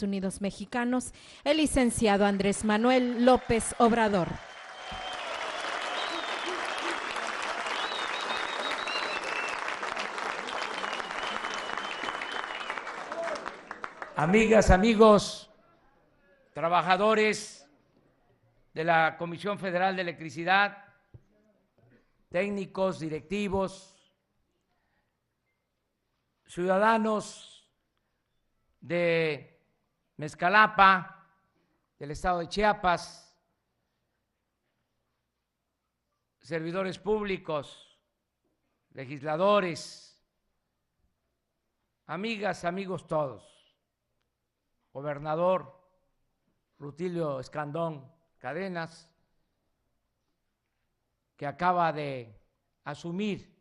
Unidos Mexicanos, el licenciado Andrés Manuel López Obrador. Amigas, amigos, trabajadores de la Comisión Federal de Electricidad, técnicos, directivos, ciudadanos de Mezcalapa, del estado de Chiapas, servidores públicos, legisladores, amigas, amigos todos, gobernador Rutilio Escandón Cadenas, que acaba de asumir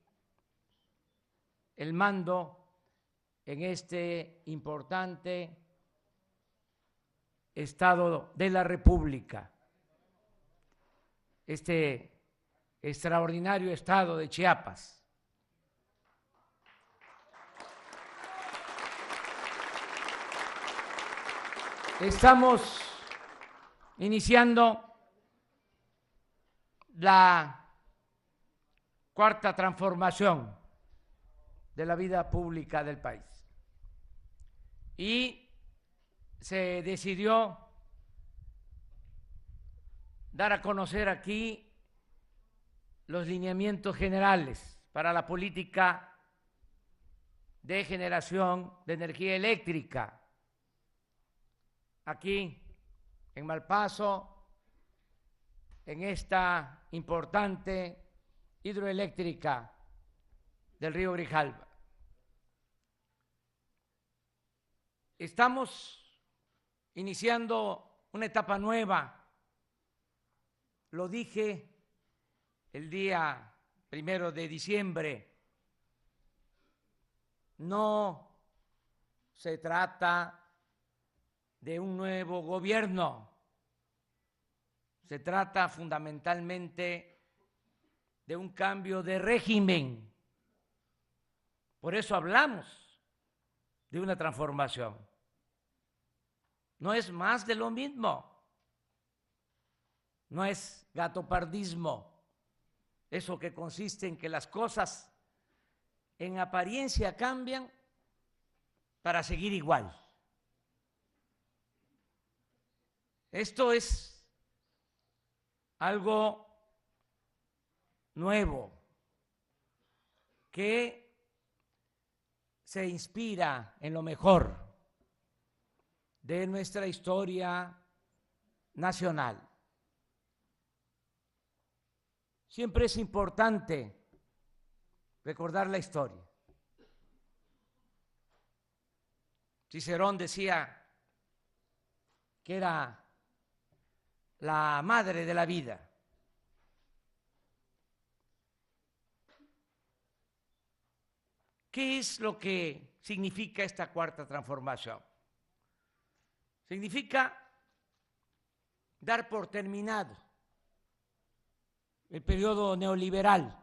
el mando en este importante Estado de la República, este extraordinario estado de Chiapas. Estamos iniciando la cuarta transformación de la vida pública del país y se decidió dar a conocer aquí los lineamientos generales para la política de generación de energía eléctrica aquí en Malpaso, en esta importante hidroeléctrica del río Grijalva. Estamos iniciando una etapa nueva. Lo dije el día 1 de diciembre. No se trata de un nuevo gobierno. Se trata fundamentalmente de un cambio de régimen. Por eso hablamos de una transformación. No es más de lo mismo, no es gatopardismo, eso que consiste en que las cosas en apariencia cambian para seguir igual. Esto es algo nuevo que se inspira en lo mejor de nuestra historia nacional. Siempre es importante recordar la historia. Cicerón decía que era la madre de la vida. ¿Qué es lo que significa esta cuarta transformación? Significa dar por terminado el periodo neoliberal,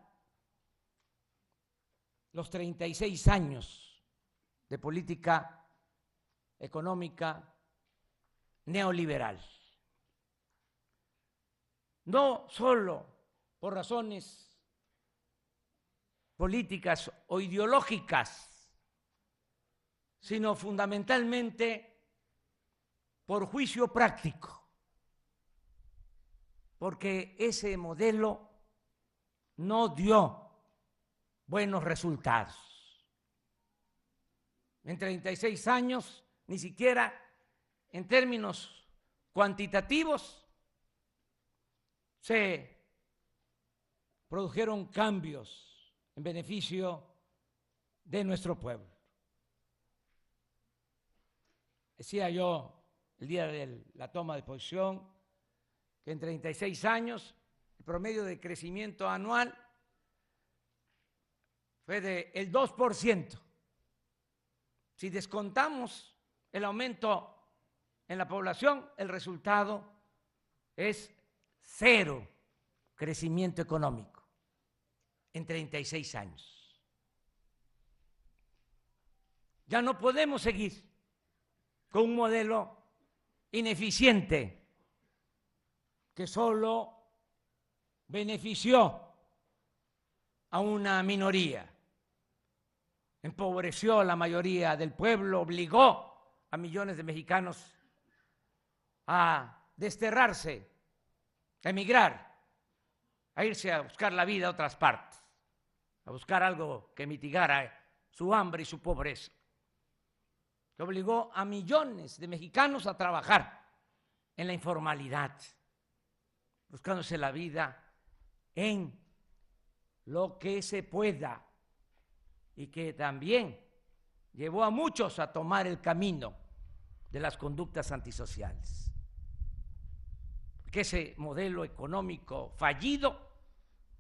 los 36 años de política económica neoliberal. No solo por razones políticas o ideológicas, sino fundamentalmente por juicio práctico, porque ese modelo no dio buenos resultados. En 36 años, ni siquiera en términos cuantitativos, se produjeron cambios en beneficio de nuestro pueblo. Decía yo el día de la toma de posesión, que en 36 años el promedio de crecimiento anual fue del 2%. Si descontamos el aumento en la población, el resultado es cero crecimiento económico en 36 años. Ya no podemos seguir con un modelo ineficiente que solo benefició a una minoría, empobreció a la mayoría del pueblo, obligó a millones de mexicanos a desterrarse, a emigrar, a irse a buscar la vida a otras partes, a buscar algo que mitigara su hambre y su pobreza, que obligó a millones de mexicanos a trabajar en la informalidad, buscándose la vida en lo que se pueda, y que también llevó a muchos a tomar el camino de las conductas antisociales. Porque ese modelo económico fallido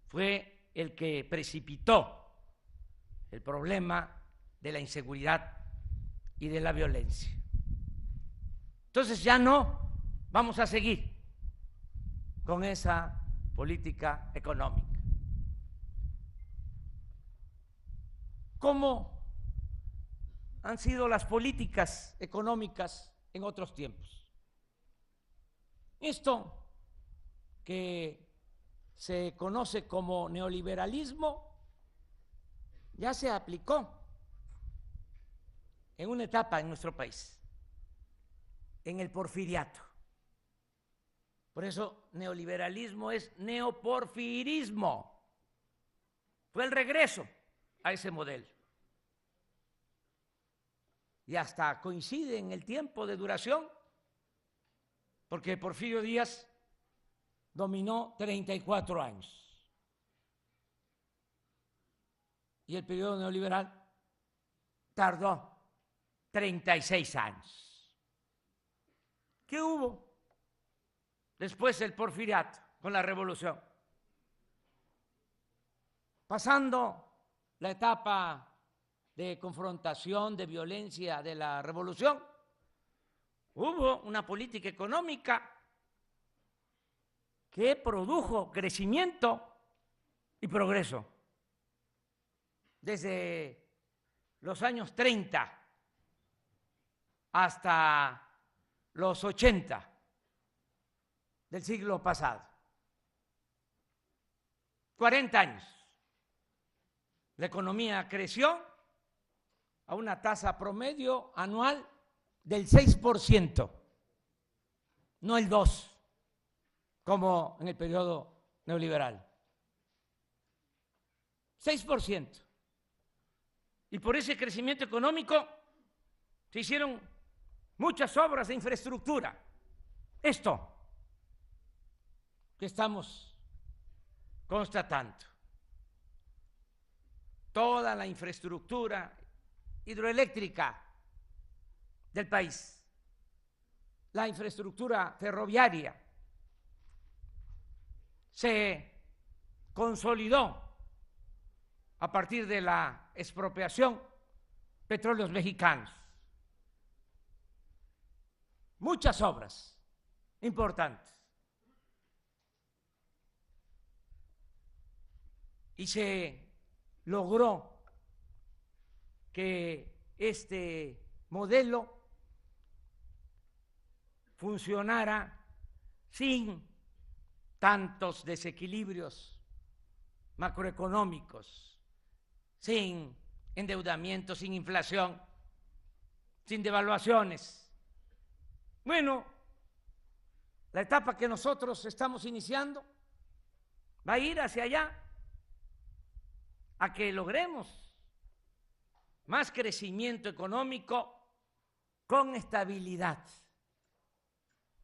fue el que precipitó el problema de la inseguridad y de la violencia. Entonces ya no vamos a seguir con esa política económica. ¿Cómo han sido las políticas económicas en otros tiempos? Esto que se conoce como neoliberalismo ya se aplicó en una etapa en nuestro país, en el porfiriato. Por eso neoliberalismo es neoporfirismo. Fue el regreso a ese modelo. Y hasta coincide en el tiempo de duración, porque Porfirio Díaz dominó 34 años y el periodo neoliberal tardó 36 años. ¿Qué hubo después del porfiriato con la revolución? Pasando la etapa de confrontación, de violencia de la revolución, hubo una política económica que produjo crecimiento y progreso. Desde los años 30 hasta los 80 del siglo pasado. 40 años. La economía creció a una tasa promedio anual del 6%, no el 2%, como en el periodo neoliberal. 6%. Y por ese crecimiento económico se hicieron muchas obras de infraestructura. Esto que estamos constatando. Toda la infraestructura hidroeléctrica del país, la infraestructura ferroviaria, se consolidó a partir de la expropiación Petróleos Mexicanos. Muchas obras importantes. Y se logró que este modelo funcionara sin tantos desequilibrios macroeconómicos, sin endeudamiento, sin inflación, sin devaluaciones. Bueno, la etapa que nosotros estamos iniciando va a ir hacia allá, a que logremos más crecimiento económico con estabilidad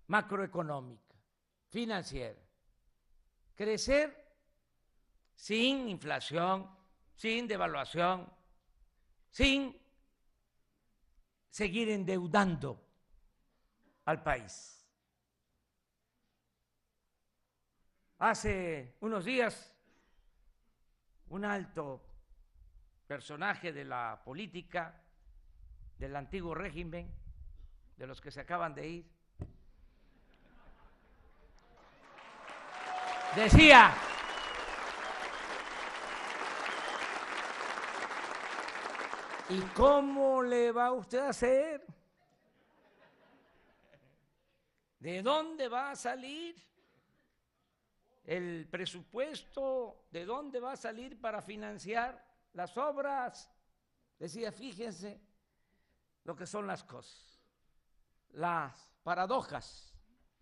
macroeconómica, financiera. Crecer sin inflación, sin devaluación, sin seguir endeudando al país. Hace unos días, un alto personaje de la política del antiguo régimen, de los que se acaban de ir, decía: ¿y cómo le va usted a hacer ¿De dónde va a salir el presupuesto? ¿De dónde va a salir para financiar las obras? Decía, fíjense lo que son las cosas, las paradojas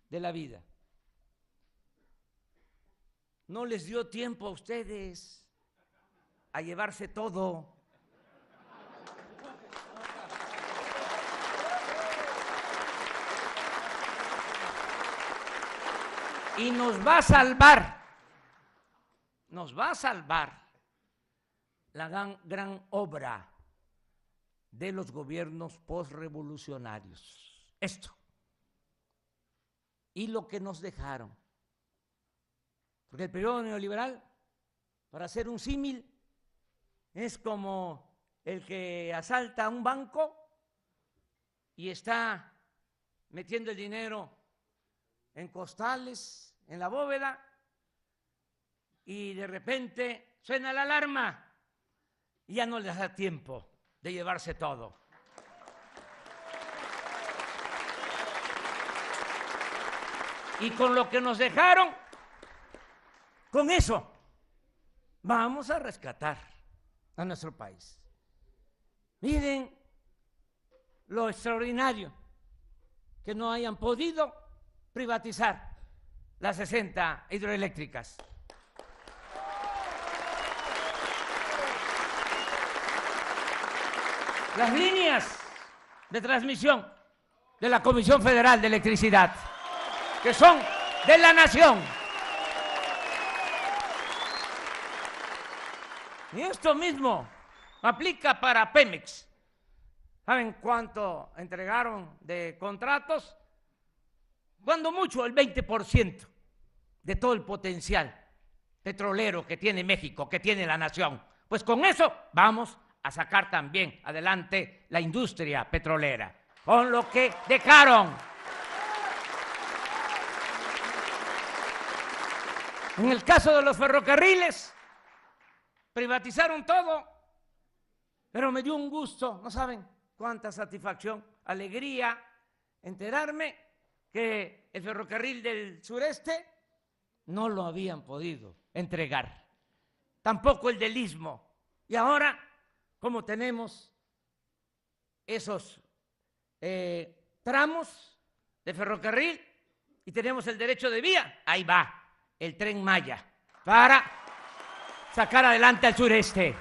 de la vida. No les dio tiempo a ustedes a llevarse todo. Y nos va a salvar la gran obra de los gobiernos postrevolucionarios. Esto. Y lo que nos dejaron. Porque el periodo neoliberal, para hacer un símil, es como el que asalta un banco y está metiendo el dinero en costales, en la bóveda, y de repente suena la alarma y ya no les da tiempo de llevarse todo. Y con lo que nos dejaron, con eso vamos a rescatar a nuestro país. Miren lo extraordinario que no hayan podido privatizar las 60 hidroeléctricas. Las líneas de transmisión de la Comisión Federal de Electricidad, que son de la nación. Y esto mismo aplica para Pemex. ¿Saben cuánto entregaron de contratos? Cuando mucho, el 20% de todo el potencial petrolero que tiene México, que tiene la nación. Pues con eso vamos a sacar también adelante la industria petrolera, con lo que dejaron. En el caso de los ferrocarriles, privatizaron todo, pero me dio un gusto, no saben cuánta satisfacción, alegría, enterarme que el ferrocarril del sureste no lo habían podido entregar, tampoco el del Istmo. Y ahora, como tenemos esos tramos de ferrocarril y tenemos el derecho de vía, ahí va el Tren Maya para sacar adelante al sureste.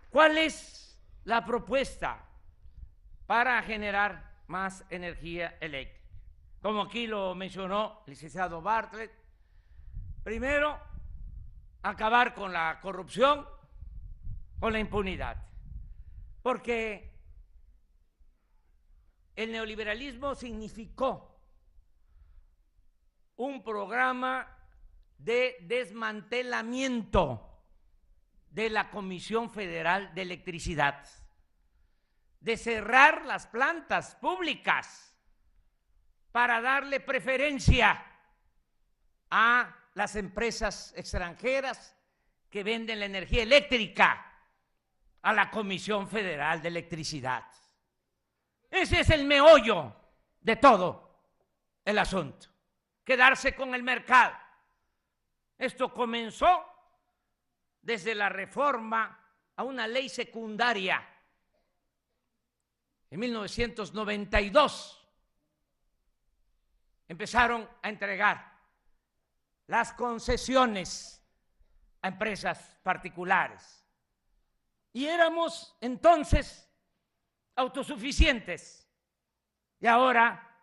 ¿Cuál es la propuesta para generar más energía eléctrica? Como aquí lo mencionó el licenciado Bartlett, primero, acabar con la corrupción, con la impunidad, porque el neoliberalismo significó un programa de desmantelamiento de la Comisión Federal de Electricidad, de cerrar las plantas públicas para darle preferencia a las empresas extranjeras que venden la energía eléctrica a la Comisión Federal de Electricidad. Ese es el meollo de todo el asunto, quedarse con el mercado. Esto comenzó desde la reforma a una ley secundaria en 1992. Empezaron a entregar las concesiones a empresas particulares y éramos entonces autosuficientes, y ahora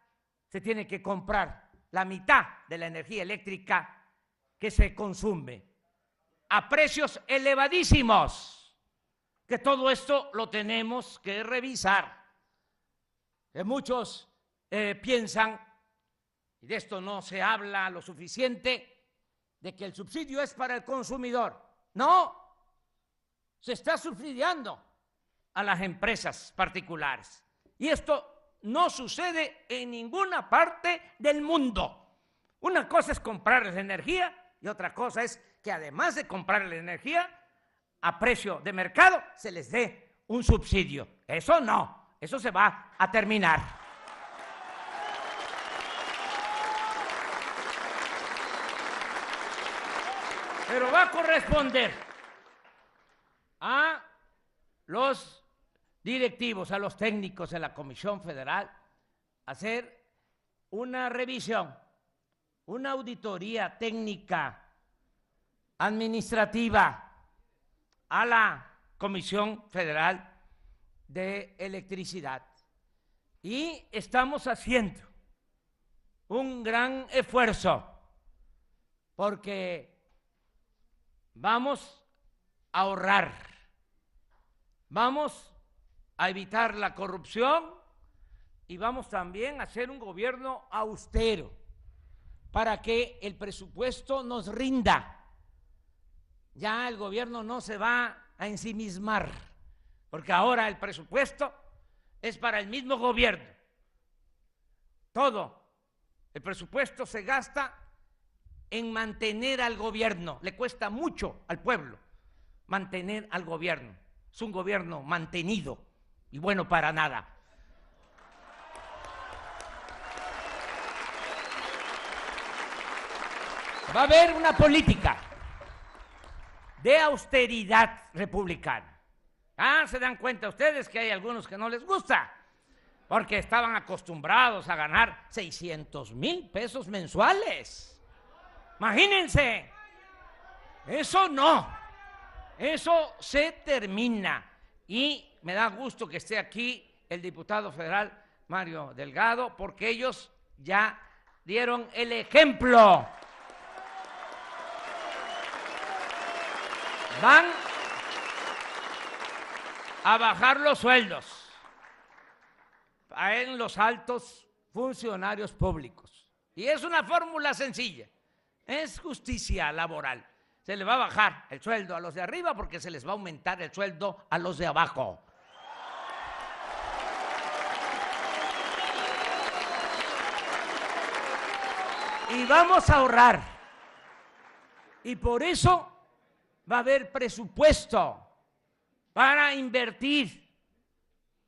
se tiene que comprar la mitad de la energía eléctrica que se consume a precios elevadísimos, que todo esto lo tenemos que revisar. Que muchos piensan, y de esto no se habla lo suficiente, de que el subsidio es para el consumidor. No, se está subsidiando a las empresas particulares. Y esto no sucede en ninguna parte del mundo. Una cosa es comprarles energía y otra cosa es que además de comprarles energía a precio de mercado se les dé un subsidio. Eso no, eso se va a terminar. Pero va a corresponder a los directivos, a los técnicos de la Comisión Federal, hacer una revisión, una auditoría técnica, administrativa, a la Comisión Federal de Electricidad. Y estamos haciendo un gran esfuerzo porque vamos a ahorrar, vamos a evitar la corrupción y vamos también a hacer un gobierno austero para que el presupuesto nos rinda. Ya el gobierno no se va a ensimismar, porque ahora el presupuesto es para el mismo gobierno. Todo el presupuesto se gasta en mantener al gobierno. Le cuesta mucho al pueblo mantener al gobierno. Es un gobierno mantenido y bueno para nada. Va a haber una política de austeridad republicana. Se dan cuenta ustedes que hay algunos que no les gusta, porque estaban acostumbrados a ganar 600,000 pesos mensuales. Imagínense, eso no, eso se termina. Y me da gusto que esté aquí el diputado federal Mario Delgado, porque ellos ya dieron el ejemplo. Van a bajar los sueldos en los altos funcionarios públicos. Y es una fórmula sencilla, es justicia laboral. Se les va a bajar el sueldo a los de arriba porque se les va a aumentar el sueldo a los de abajo. Y vamos a ahorrar. Y por eso va a haber presupuesto para invertir.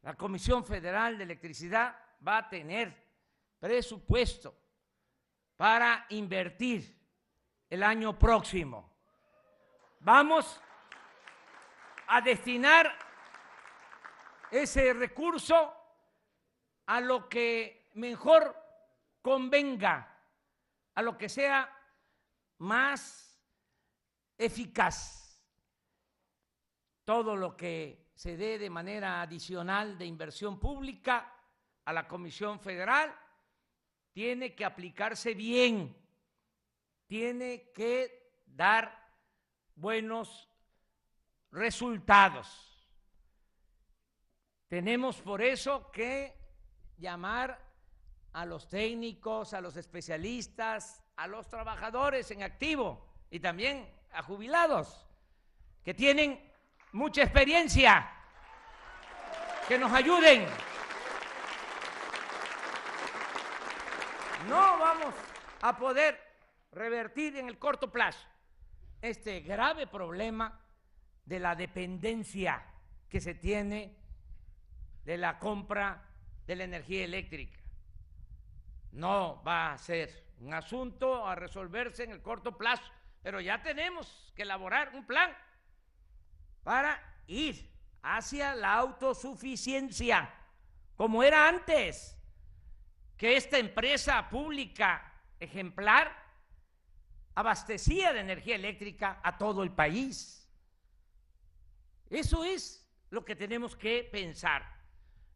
La Comisión Federal de Electricidad va a tener presupuesto para invertir el año próximo. Vamos a destinar ese recurso a lo que mejor convenga, a lo que sea más eficaz. Todo lo que se dé de manera adicional de inversión pública a la Comisión Federal tiene que aplicarse bien, tiene que dar buenos resultados. Tenemos por eso que llamar a los técnicos, a los especialistas, a los trabajadores en activo y también a jubilados que tienen mucha experiencia, que nos ayuden. No vamos a poder revertir en el corto plazo este grave problema de la dependencia que se tiene de la compra de la energía eléctrica. No va a ser un asunto a resolverse en el corto plazo, pero ya tenemos que elaborar un plan para ir hacia la autosuficiencia, como era antes, que esta empresa pública ejemplar abastecía de energía eléctrica a todo el país. Eso es lo que tenemos que pensar.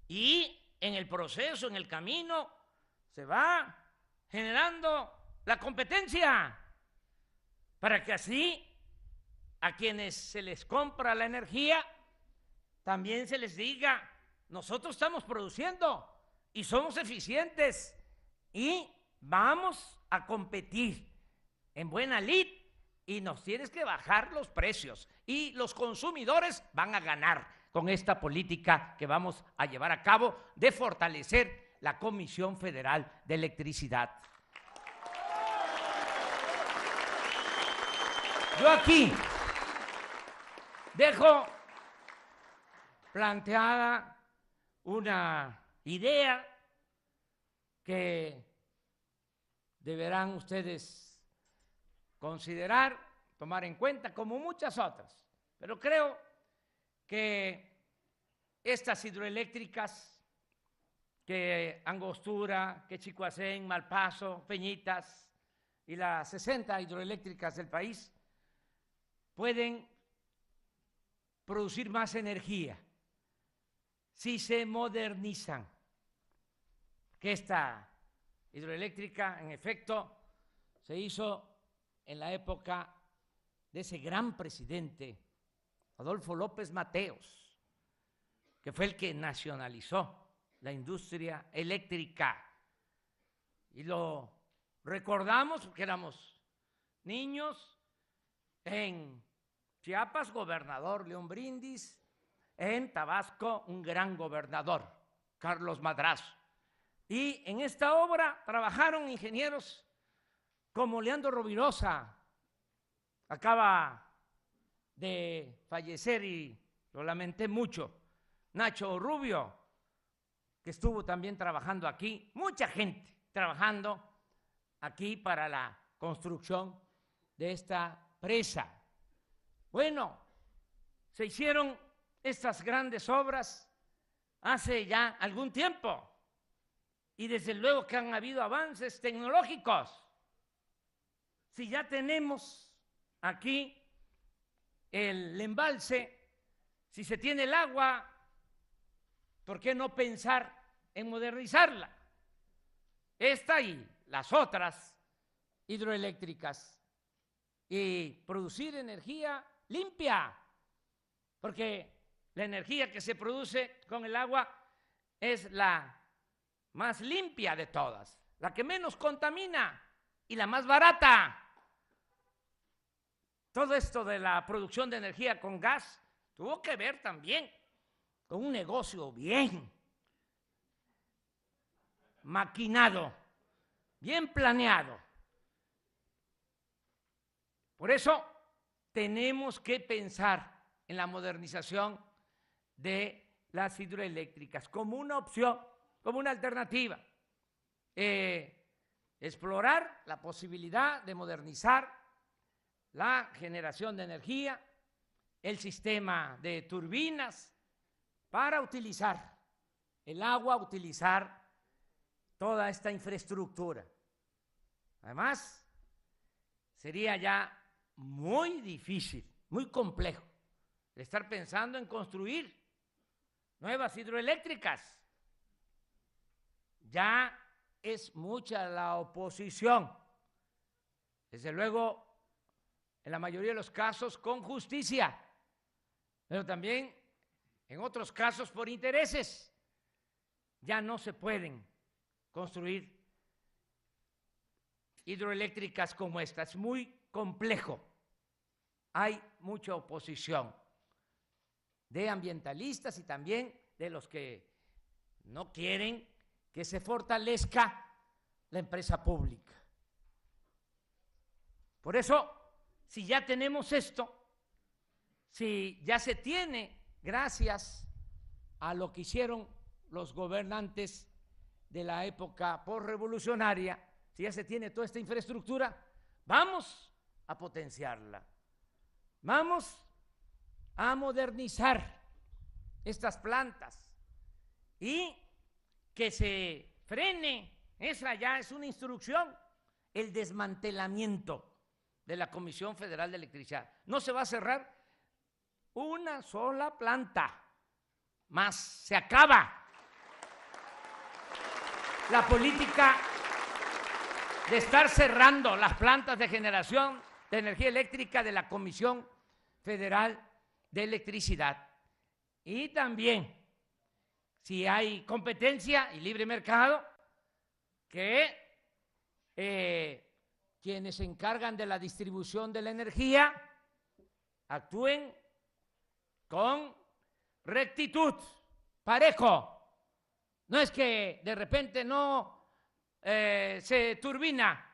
Y en el proceso, en el camino, se va generando la competencia para que así a quienes se les compra la energía también se les diga: nosotros estamos produciendo y somos eficientes y vamos a competir en buena lid y nos tienes que bajar los precios y los consumidores van a ganar con esta política que vamos a llevar a cabo de fortalecer la Comisión Federal de Electricidad. Yo aquí dejo planteada una idea que deberán ustedes considerar, tomar en cuenta, como muchas otras. Pero creo que estas hidroeléctricas, que Angostura, que Chicoacén, Malpaso, Peñitas y las 60 hidroeléctricas del país, pueden producir más energía si se modernizan. Que esta hidroeléctrica, en efecto, se hizo en la época de ese gran presidente, Adolfo López Mateos, que fue el que nacionalizó la industria eléctrica. Y lo recordamos porque éramos niños. En Chiapas, gobernador León Brindis; en Tabasco, un gran gobernador, Carlos Madrazo. Y en esta obra trabajaron ingenieros como Leandro Rovirosa, acaba de fallecer y lo lamenté mucho, Nacho Rubio, que estuvo también trabajando aquí, mucha gente trabajando aquí para la construcción de esta presa. Bueno, se hicieron estas grandes obras hace ya algún tiempo y desde luego que han habido avances tecnológicos. Si ya tenemos aquí el embalse, si se tiene el agua, ¿por qué no pensar en modernizarla? Esta y las otras hidroeléctricas, y producir energía limpia, porque la energía que se produce con el agua es la más limpia de todas, la que menos contamina y la más barata. Todo esto de la producción de energía con gas tuvo que ver también con un negocio bien maquinado, bien planeado. Por eso tenemos que pensar en la modernización de las hidroeléctricas como una opción, como una alternativa. Explorar la posibilidad de modernizar la generación de energía, el sistema de turbinas, para utilizar el agua, utilizar toda esta infraestructura. Además, sería ya muy difícil, muy complejo, estar pensando en construir nuevas hidroeléctricas. Ya es mucha la oposición, desde luego, en la mayoría de los casos con justicia, pero también en otros casos por intereses. Ya no se pueden construir hidroeléctricas como esta, es muy complejo. Hay mucha oposición de ambientalistas y también de los que no quieren que se fortalezca la empresa pública. Por eso, si ya tenemos esto, si ya se tiene, gracias a lo que hicieron los gobernantes de la época postrevolucionaria, si ya se tiene toda esta infraestructura, vamos a potenciarla, vamos a modernizar estas plantas y que se frene, esa ya es una instrucción, el desmantelamiento de la Comisión Federal de Electricidad. No se va a cerrar una sola planta más, se acaba la política de estar cerrando las plantas de generación de energía eléctrica de la Comisión Federal de Electricidad. Y también, si hay competencia y libre mercado, que quienes se encargan de la distribución de la energía actúen con rectitud, parejo. No es que de repente no se turbina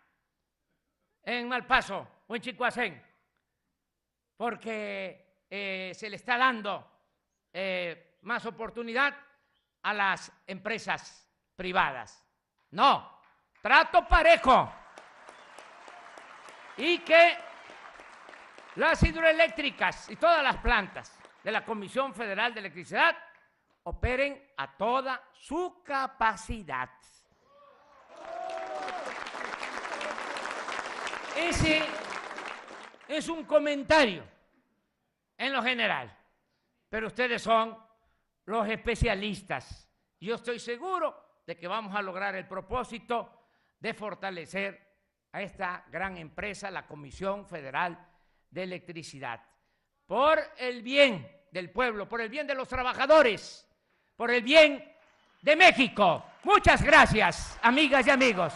en Malpaso o en Chicoacén porque se le está dando más oportunidad a las empresas privadas. No, trato parejo. Y que las hidroeléctricas y todas las plantas de la Comisión Federal de Electricidad operen a toda su capacidad. Ese es un comentario en lo general, pero ustedes son los especialistas. Yo estoy seguro de que vamos a lograr el propósito de fortalecer a esta gran empresa, la Comisión Federal de Electricidad, por el bien del pueblo, por el bien de los trabajadores, por el bien de México. Muchas gracias, amigas y amigos.